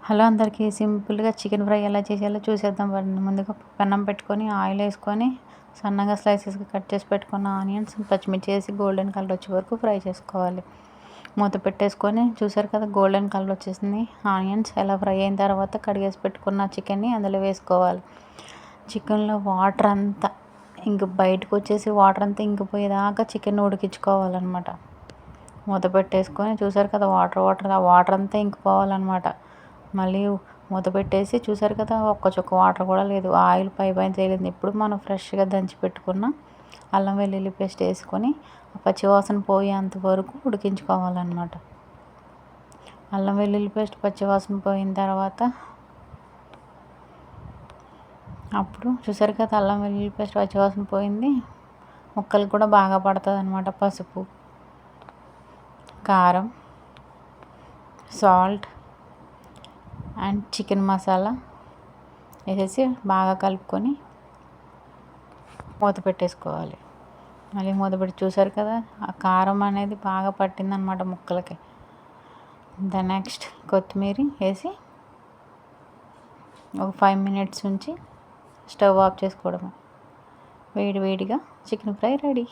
Hello అందరికీ, సింపుల్గా chicken fry ఎలా చేసేయాలో చూసేద్దాం రండి. ముందుగా పెనం పెట్టుకొని ఆయిల్ వేసుకొని సన్నగా స్లైసెస్గా కట్ చేసి పెట్టుకున్న ఆనియన్స్, పచ్చిమిర్చి వేసి గోల్డెన్ కలర్ వచ్చే వరకు ఫ్రై చేసుకోవాలి. మూత పెట్టేసుకొని చూసారు కదా గోల్డెన్ కలర్ వచ్చేసింది. ఆనియన్స్ ఎలా ఫ్రై అయిన తర్వాత కడిగేసి పెట్టుకున్న చికెన్ని అందులో వేసుకోవాలి. చికెన్లో వాటర్ అంతా బయటకు వచ్చేసి వాటర్ అంతా ఇంకిపోయేదాకా చికెన్ ఉడికించుకోవాలన్నమాట. మూత పెట్టేసుకొని చూసారు కదా ఆ వాటర్ అంతా ఇంకిపోవాలన్నమాట. మళ్ళీ మూత పెట్టేసి చూసారు కదా ఒక్క చుక్క వాటర్ కూడా లేదు, ఆయిల్ పైన తేలింది. ఇప్పుడు మనం ఫ్రెష్గా దంచి పెట్టుకున్న అల్లం వెల్లుల్లి పేస్ట్ వేసుకొని పచ్చివాసన పోయేంత వరకు ఉడికించుకోవాలన్నమాట. అల్లం వెల్లుల్లి పేస్ట్ పచ్చివాసన పోయిన తర్వాత అప్పుడు చూసారు కదా అల్లం వెల్లుల్లి పేస్ట్ పచ్చివాసన పోయింది. ముక్కలు కూడా బాగా పడుతుంది అన్నమాట. పసుపు, కారం, సాల్ట్ అండ్ చికెన్ మసాలా వేసేసి బాగా కలుపుకొని మూత పెట్టేసుకోవాలి. మళ్ళీ మూత పెట్టి చూసారు కదా ఆ కారం అనేది బాగా పట్టిందనమాట ముక్కలకి. నెక్స్ట్ కొత్తిమీర వేసి ఒక 5 minutes ఉంచి స్టవ్ ఆఫ్ చేసుకోవడమే. వేడివేడిగా చికెన్ ఫ్రై రెడీ.